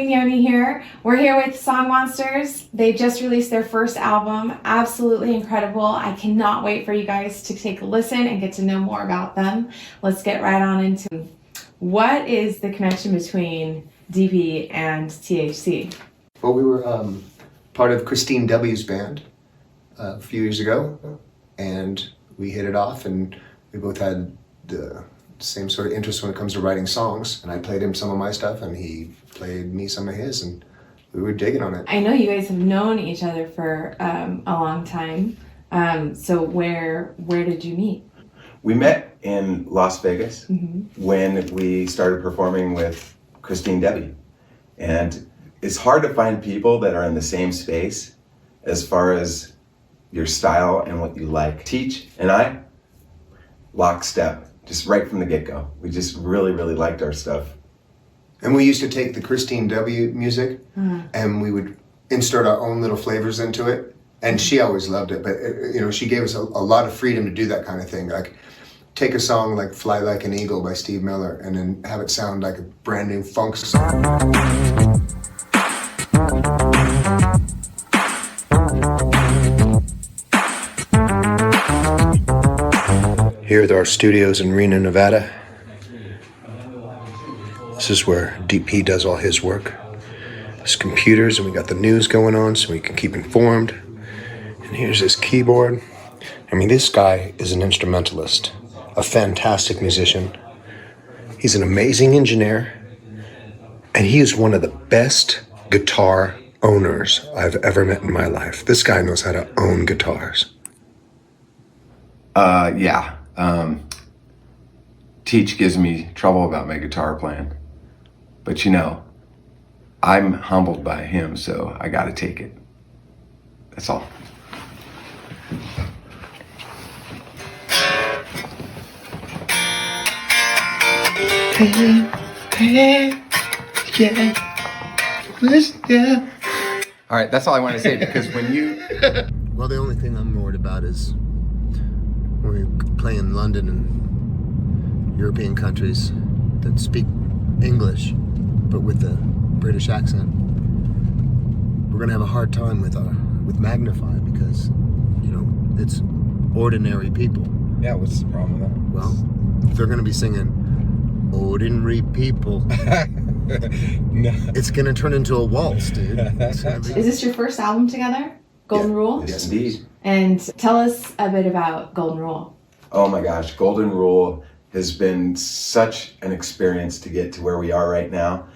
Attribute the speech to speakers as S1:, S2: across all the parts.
S1: Queen Yoni here. We're here with SongMonsters. They just released their first album. Absolutely incredible. I cannot wait for you guys to take a listen and get to know more about them. Let's get right on into it. What is the connection between DP and THC?
S2: Well, we were part of Christine W's band a few years ago, and we hit it off, and we both had the same sort of interest when it comes to writing songs, and I played him some of my stuff and he played me some of his, and we were digging on it.
S1: I know you guys have known each other for a long time. So where did you meet?
S3: We met in Las Vegas when we started performing with Christine Debbie. And it's hard to find people that are in the same space as far as your style and what you like. Teach and I, lockstep. Just right from the get-go. We just really, really liked our stuff.
S2: And we used to take the Christine W music and we would insert our own little flavors into it. And she always loved it, but she gave us a lot of freedom to do that kind of thing. Like take a song like Fly Like an Eagle by Steve Miller and then have it sound like a brand new funk song. Here at our studios in Reno, Nevada. This is where DP does all his work. There's computers and we got the news going on so we can keep informed. And here's his keyboard. I mean, this guy is an instrumentalist, a fantastic musician. He's an amazing engineer, and he is one of the best guitar owners I've ever met in my life. This guy knows how to own guitars.
S3: Yeah. Teach gives me trouble about my guitar playing. But I'm humbled by him, so I gotta take it. That's all.
S2: Hey, yeah.
S3: All right, that's all I want to say, because when you...
S2: Well, the only thing I'm worried about is when we play in London and European countries that speak English, but with a British accent, we're gonna have a hard time with Magnify because, it's ordinary people.
S3: Yeah, what's the problem with that?
S2: Well, they're gonna be singing ordinary people.
S3: No.
S2: It's gonna turn into a waltz, dude.
S1: Is this your first album together? Golden Rule?
S3: Yes, indeed.
S1: And tell us a bit about Golden Rule.
S3: Oh my gosh, Golden Rule has been such an experience to get to where we are right now.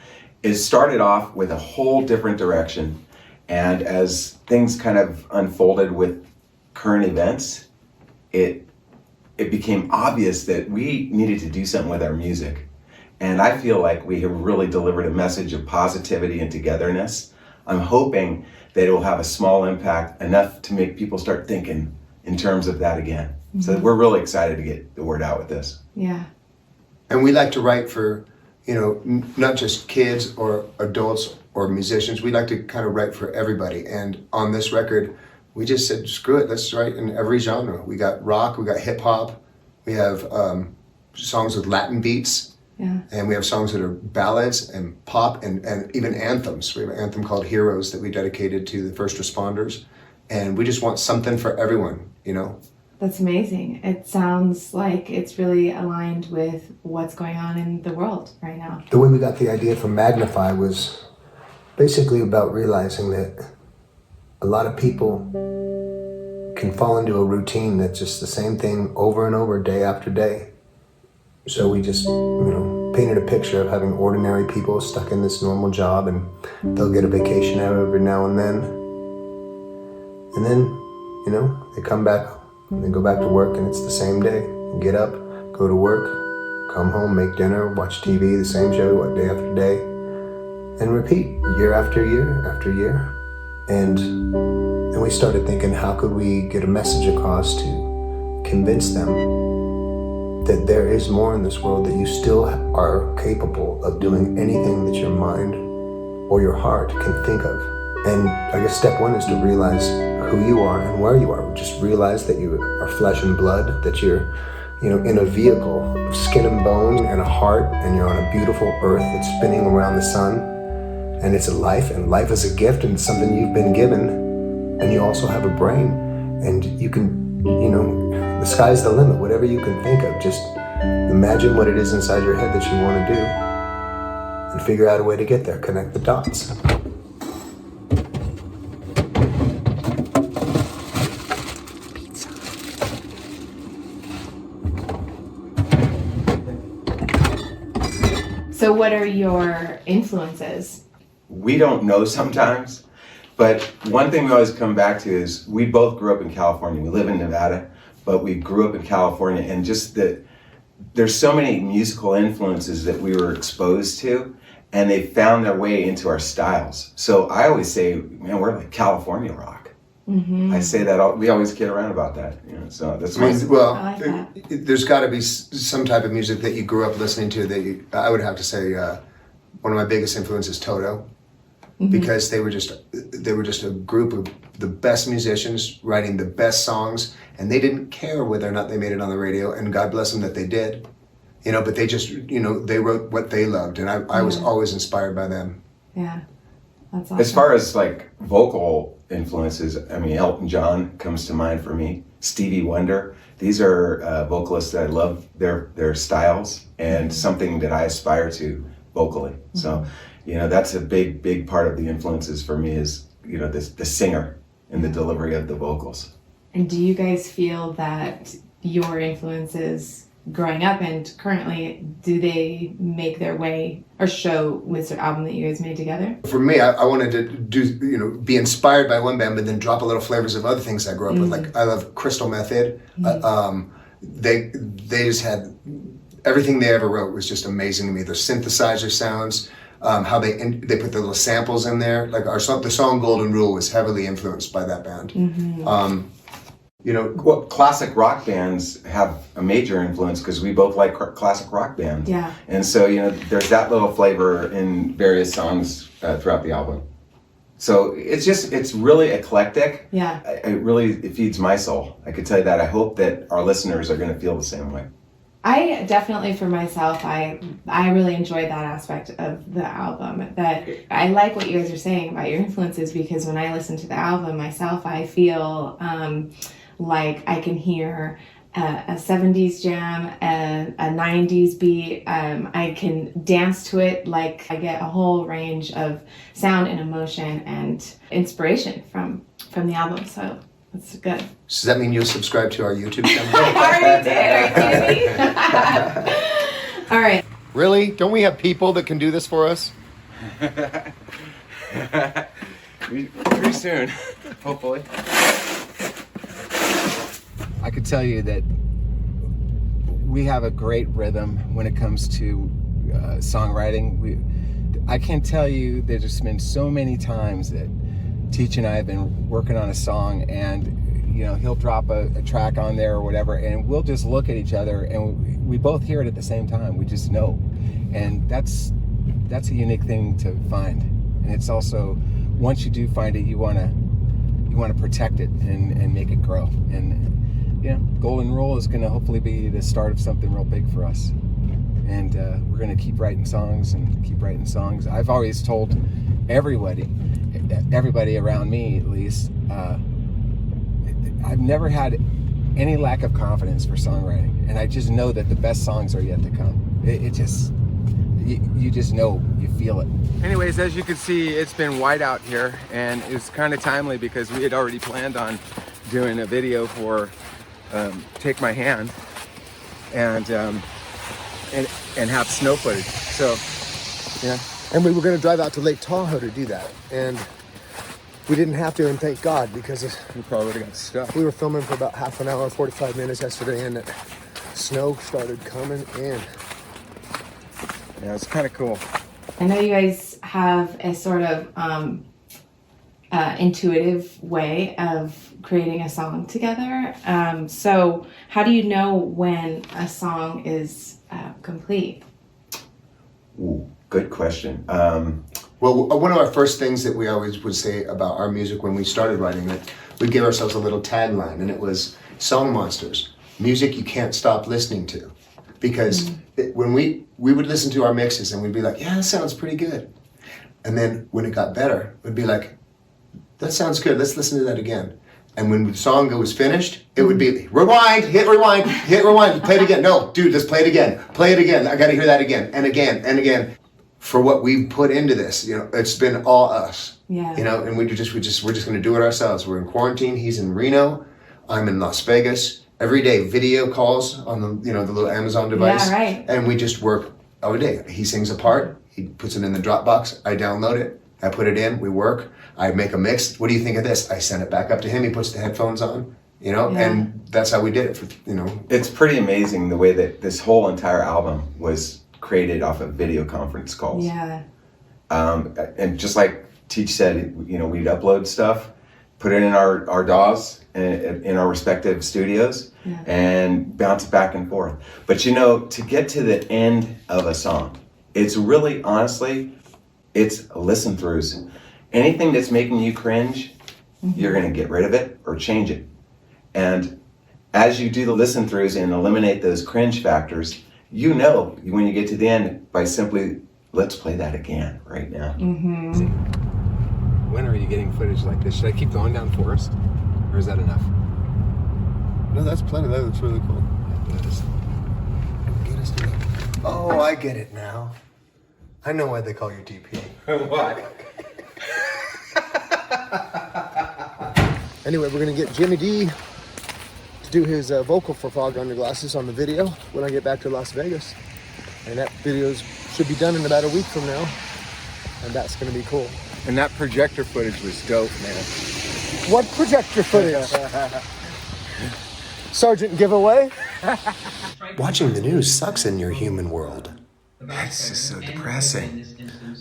S3: It started off with a whole different direction, and as things kind of unfolded with current events, it became obvious that we needed to do something with our music. And I feel like we have really delivered a message of positivity and togetherness. I'm hoping that it will have a small impact, enough to make people start thinking in terms of that again. So we're really excited to get the word out with this.
S1: Yeah.
S2: And we like to write for, not just kids or adults or musicians. We like to kind of write for everybody. And on this record, we just said, screw it, let's write in every genre. We got rock, we got hip hop, we have songs with Latin beats.
S1: Yeah.
S2: And we have songs that are ballads and pop and even anthems. We have an anthem called Heroes that we dedicated to the first responders. And we just want something for everyone,
S1: That's amazing. It sounds like it's really aligned with what's going on in the world right now.
S2: The way we got the idea for Magnify was basically about realizing that a lot of people can fall into a routine that's just the same thing over and over, day after day. So we just, painted a picture of having ordinary people stuck in this normal job, and they'll get a vacation every now and then. And then, they come back and they go back to work, and it's the same day. You get up, go to work, come home, make dinner, watch TV, the same show day after day, and repeat year after year after year. And we started thinking, how could we get a message across to convince them that there is more in this world, that you still are capable of doing anything that your mind or your heart can think of. And I guess step one is to realize who you are and where you are. Just realize that you are flesh and blood, that you're in a vehicle of skin and bone and a heart, and you're on a beautiful earth that's spinning around the sun. and it's a life, and life is a gift, and it's something you've been given, and you also have a brain, and you can, the sky's the limit. Whatever you can think of, just imagine what it is inside your head that you want to do, and figure out a way to get there. Connect the dots.
S1: So what are your influences?
S3: We don't know sometimes, but one thing we always come back to is we both grew up in California. We live in Nevada, but we grew up in California, and just there's so many musical influences that we were exposed to, and they found their way into our styles. So I always say, man, we're like California rock. Mm-hmm. I say that, we always kid around about that. So that's
S2: I
S1: like that.
S2: There's got to be some type of music that you grew up listening to that I would have to say one of my biggest influences is Toto, because they were just a group of the best musicians writing the best songs, and they didn't care whether or not they made it on the radio, and God bless them that they did, but they just, they wrote what they loved, and I was always inspired by them.
S1: Yeah, that's awesome.
S3: As far as like vocal influences, I mean, Elton John comes to mind for me, Stevie Wonder. These are vocalists that I love their styles, and something that I aspire to vocally. So, that's a big part of the influences for me is, the singer and the delivery of the vocals.
S1: And do you guys feel that your influences growing up and currently, do they make their way or show with the album that you guys made together?
S2: For me, I wanted to do, be inspired by one band, but then drop a little flavors of other things I grew up with. Like, I love Crystal Method. They just had, everything they ever wrote was just amazing to me. Their synthesizer sounds, how they put the little samples in there. Like the song Golden Rule was heavily influenced by that band.
S3: Classic rock bands have a major influence because we both like classic rock bands.
S1: Yeah.
S3: And so, there's that little flavor in various songs throughout the album. So it's really eclectic.
S1: Yeah.
S3: It feeds my soul. I could tell you that. I hope that our listeners are going to feel the same way.
S1: I definitely, for myself, I really enjoyed that aspect of the album. That I like what you guys are saying about your influences, because when I listen to the album myself, I feel like I can hear a 70s jam, a 90s beat. I can dance to it. Like, I get a whole range of sound and emotion and inspiration from the album. So that's good.
S2: So does that mean you'll subscribe to our YouTube channel?
S1: I already did. Are you kidding me? All right.
S2: Really? Don't we have people that can do this for us?
S3: Pretty soon, hopefully. I could tell you that we have a great rhythm when it comes to songwriting. I can tell you there's just been so many times that Teach and I have been working on a song, and he'll drop a track on there or whatever, and we'll just look at each other and we both hear it at the same time. We just know, and that's a unique thing to find. And it's also, once you do find it, you want to protect it and make it grow. And Golden Rule is going to hopefully be the start of something real big for us. And we're going to keep writing songs and keep writing songs. I've always told everybody around me, at least, I've never had any lack of confidence for songwriting, and I just know that the best songs are yet to come. You just know, you feel it. Anyways, as you can see, it's been white out here, and it's kind of timely because we had already planned on doing a video for Take My Hand and have snow footage. So
S2: Yeah. And we were going to drive out to Lake Tahoe to do that, and we didn't have to, and thank God, because
S3: we probably would have got stuck.
S2: we were filming for about half an hour, 45 minutes yesterday, and snow started coming in.
S3: Yeah, it's kind of cool.
S1: I know you guys have a sort of intuitive way of creating a song together. So how do you know when a song is complete?
S3: Ooh, good question.
S2: Well, one of our first things that we always would say about our music when we started writing it, we'd give ourselves a little tagline, and it was SongMonsters, music you can't stop listening to. Because when we would listen to our mixes and we'd be like, yeah, that sounds pretty good. And then when it got better, it would be like, that sounds good, let's listen to that again. And when the song was finished, it would be rewind, hit rewind, play it again. No, dude, let's play it again. Play it again. I got to hear that again and again and again. For what we've put into this, you know, it's been all us.
S1: Yeah.
S2: You know, and we're just going to do it ourselves. We're in quarantine. He's in Reno. I'm in Las Vegas. Every day, video calls on the, you know, the little Amazon device.
S1: Yeah, right.
S2: And we just work all day. He sings a part. He puts it in the Dropbox. I download it. I put it in. We work. I make a mix. What do you think of this? I send it back up to him. He puts the headphones on, you know, and that's how we did it for, you know.
S3: It's pretty amazing the way that this whole entire album was created off of video conference calls.
S1: Yeah.
S3: And just like Teach said, you know, we'd upload stuff, put it in our DAWs in our respective studios, and bounce it back and forth. But you know, to get to the end of a song, it's really, honestly, it's listen throughs. Anything that's making you cringe, you're gonna get rid of it or change it. And as you do the listen throughs and eliminate those cringe factors, you know when you get to the end by simply, let's play that again right now.
S4: When are you getting footage like this? Should I keep going down Forest? Or is that enough?
S2: No, that's plenty. That's really cool. Get us to it. Oh, I get it now. I know why they call you DP.
S3: What?
S2: Anyway, we're gonna get Jimmy D to do his vocal for Fog Under Glasses on the video when I get back to Las Vegas. And that video should be done in about a week from now. And that's gonna be cool.
S4: And that projector footage was dope, man.
S2: What projector footage? Sergeant giveaway? Watching the news sucks in your human world.
S3: It's just so depressing.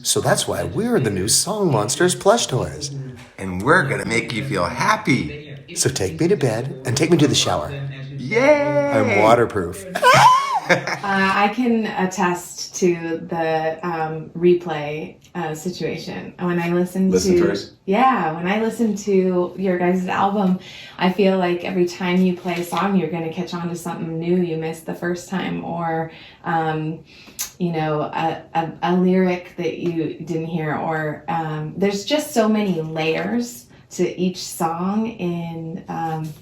S2: So that's why we're the new SongMonsters plush toys.
S3: And we're gonna make you feel happy.
S2: So take me to bed and take me to the shower.
S3: Yay!
S2: I'm waterproof.
S1: I can attest to the replay situation. When I listen to when I listen to your guys' album, I feel like every time you play a song, you're going to catch on to something new you missed the first time, or you know, a lyric that you didn't hear, or there's just so many layers to each song, and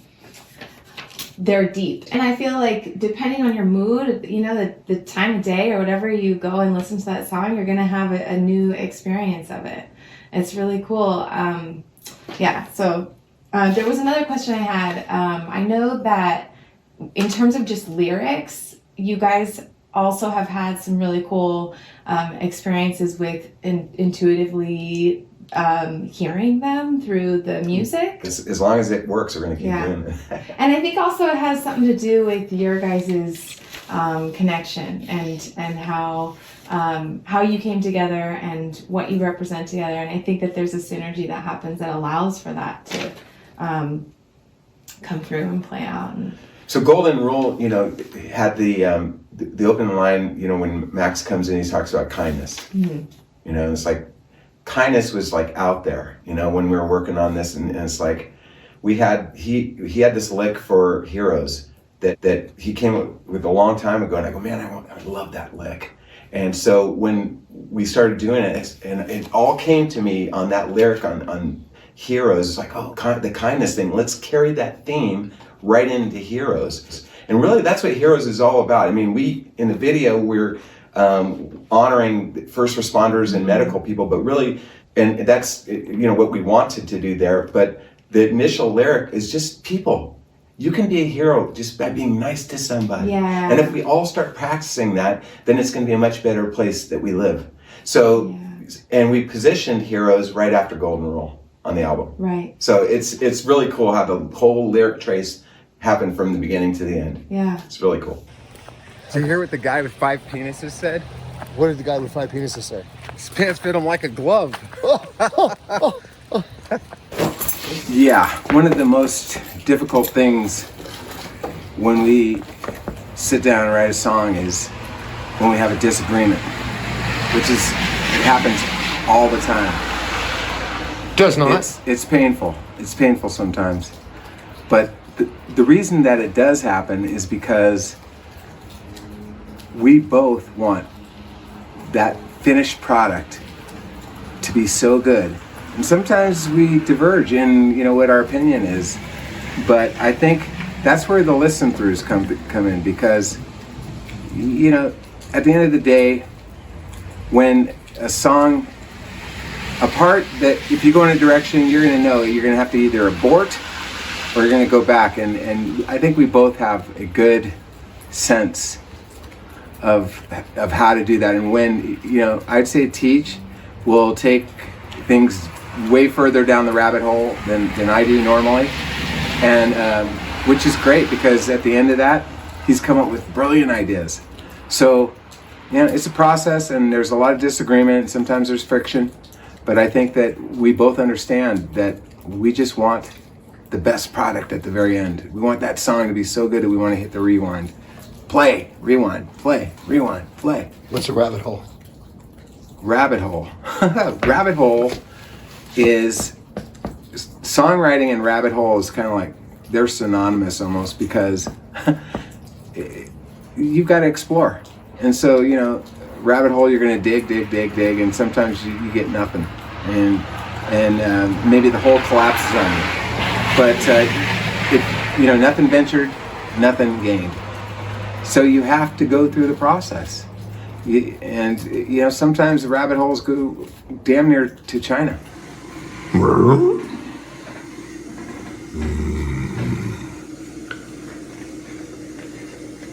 S1: they're deep. And I feel like depending on your mood, you know, the time of day or whatever you go and listen to that song, you're going to have a new experience of it. It's really cool. So there was another question I had. I know that in terms of just lyrics, you guys also have had some really cool experiences with intuitively hearing them through the music.
S3: As long as it works, we're going to keep doing it.
S1: And I think also it has something to do with your guys' connection and how you came together and what you represent together. And I think that there's a synergy that happens that allows for that to come through and play out.
S3: So Golden Rule, you know, had the open line, you know, when Max comes in, he talks about kindness. You know, it's like, kindness was like out there, you know, when we were working on this, and it's like he had this lick for Heroes that he came up with a long time ago, and I go, man, I love that lick. And so when we started doing it, and it all came to me on that lyric on Heroes, it's like, oh, the kindness thing, let's carry that theme right into Heroes. And really that's what Heroes is all about. I mean, we, in the video, we're honoring first responders and medical people, but really, and that's, you know, what we wanted to do there, but the initial lyric is just people. You can be a hero just by being nice to somebody.
S1: Yeah.
S3: And if we all start practicing that, then it's going to be a much better place that we live. So, and we positioned Heroes right after Golden Rule on the album.
S1: Right.
S3: So it's really cool how the whole lyric trace happened from the beginning to the end.
S1: Yeah.
S3: It's really cool.
S4: Did you hear what the guy with 5 penises said?
S2: What did the guy with 5 penises say?
S4: His pants fit him like a glove.
S3: Yeah, one of the most difficult things when we sit down and write a song is when we have a disagreement, which is, it happens all the time.
S4: Does not.
S3: It's painful. It's painful sometimes. But the reason that it does happen is because we both want that finished product to be so good. And sometimes we diverge in, what our opinion is. But I think that's where the listen throughs come in, because, at the end of the day, when a song, a part that if you go in a direction, you're going to know you're going to have to either abort or you're going to go back. And I think we both have a good sense of how to do that. And when, I'd say Teach will take things way further down the rabbit hole than I do normally. And which is great, because at the end of that, he's come up with brilliant ideas. So, it's a process, and there's a lot of disagreement, and sometimes there's friction. But I think that we both understand that we just want the best product at the very end. We want that song to be so good that we want to hit the rewind. Play, rewind, play, rewind, play.
S2: What's a rabbit hole?
S3: Rabbit hole. Rabbit hole is songwriting, and rabbit hole is kind of like, they're synonymous almost, because you've got to explore. And so, rabbit hole, you're going to dig, and sometimes you get nothing. And maybe the hole collapses on you. But, nothing ventured, nothing gained. So you have to go through the process. And, sometimes the rabbit holes go damn near to China.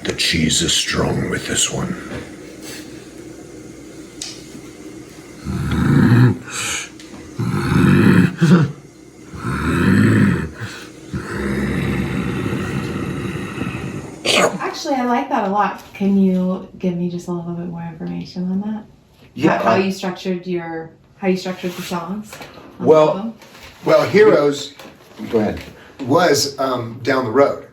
S2: The cheese is strong with this one.
S1: Actually, I like that a lot. Can you give me just a little bit more information on that?
S3: Yeah.
S1: How you structured the songs? on the
S3: Well-
S1: album?
S2: Well, Heroes
S3: Go ahead.
S2: was Down the Road.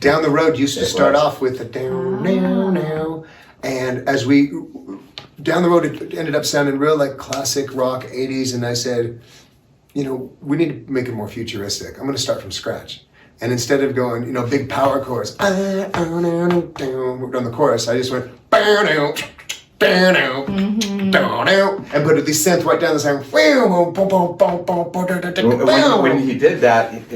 S2: Down the Road used to
S3: It
S2: start
S3: was.
S2: off with the down, now. And as Down the Road, it ended up sounding real like classic rock 80s. And I said, we need to make it more futuristic. I'm going to start from scratch. And instead of going, big power chorus, on the chorus, I just went, and put the synth right down the side.
S3: When he did that,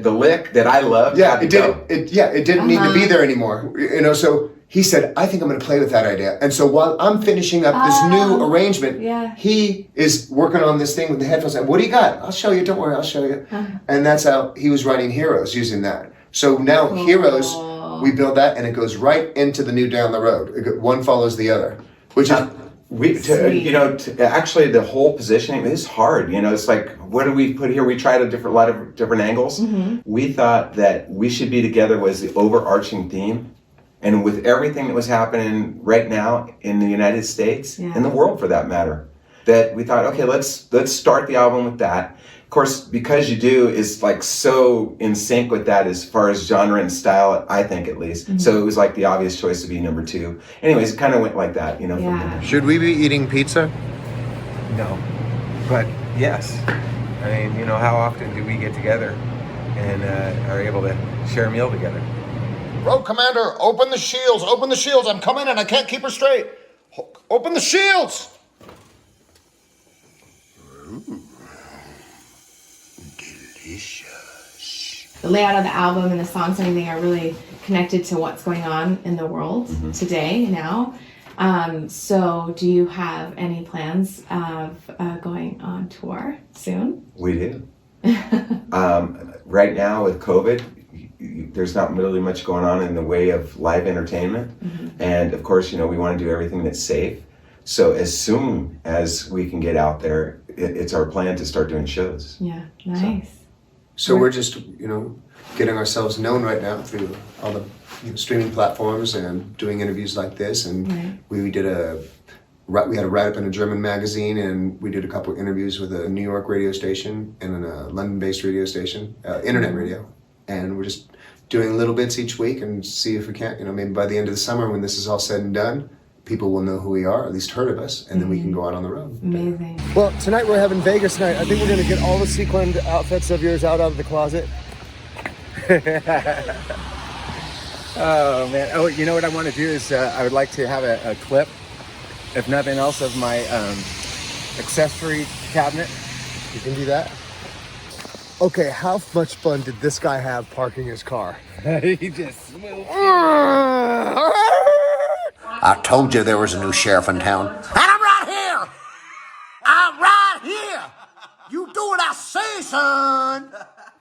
S3: the lick that I loved,
S2: Yeah,
S3: had
S2: it
S3: to go.
S2: didn't. It didn't need to be there anymore. So he said, "I think I'm going to play with that idea." And so while I'm finishing up this new arrangement,
S1: yeah.
S2: he is working on this thing with the headphones. What do you got? I'll show you. Don't worry, I'll show you. And that's how he was writing Heroes using that. So now Heroes, we build that, and it goes right into the new Down the Road. One follows the other, which is.
S3: Actually, the whole positioning is hard. It's like, what do we put here? We tried a lot of different angles.
S1: Mm-hmm.
S3: We thought that We Should Be Together was the overarching theme. And with everything that was happening right now in the United States, in the world for that matter, that we thought, okay, let's start the album with that. Of course, Because You Do is like so in sync with that as far as genre and style, I think at least.
S1: Mm-hmm.
S3: So it was like the obvious choice to be number 2. Anyways, it kind of went like that, from there.
S2: Should we be eating pizza?
S3: No, but yes. I mean, how often do we get together and are able to share a meal together?
S2: Road Commander, open the shields. Open the shields. I'm coming in. I can't keep her straight. Open the shields. Delicious.
S1: The layout of the album and the songs and everything are really connected to what's going on in the world today, now. So do you have any plans of going on tour soon?
S3: We do. Right now with COVID, there's not really much going on in the way of live entertainment. And of course, we want to do everything that's safe. So as soon as we can get out there, it's our plan to start doing shows.
S1: Yeah, nice.
S2: So we're just, getting ourselves known right now through all the streaming platforms and doing interviews like this. And we had a write-up in a German magazine, and we did a couple of interviews with a New York radio station and a London-based radio station, internet radio. And we're just doing little bits each week and see if we can't, maybe by the end of the summer when this is all said and done, people will know who we are, at least heard of us, and then we can go out on the road.
S1: Amazing.
S5: Well, tonight we're having Vegas night. I think we're gonna get all the sequined outfits of yours out of the closet.
S4: Oh man! Oh, you know what I want to do is I would like to have a clip, if nothing else, of my
S5: accessory cabinet. You can do that. Okay, how much fun did this guy have parking his car?
S4: He just moved.
S6: I told you there was a new sheriff in town. And I'm right here! I'm right here! You do what I say, son!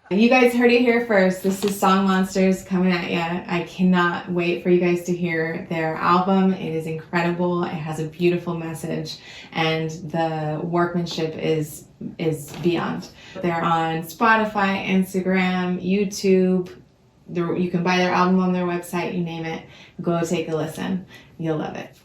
S1: You guys heard it here first. This is SongMonsters coming at you. I cannot wait for you guys to hear their album. It is incredible. It has a beautiful message, and the workmanship is beyond. They're on Spotify, Instagram, YouTube. You can buy their album on their website, you name it. Go take a listen. You'll love it.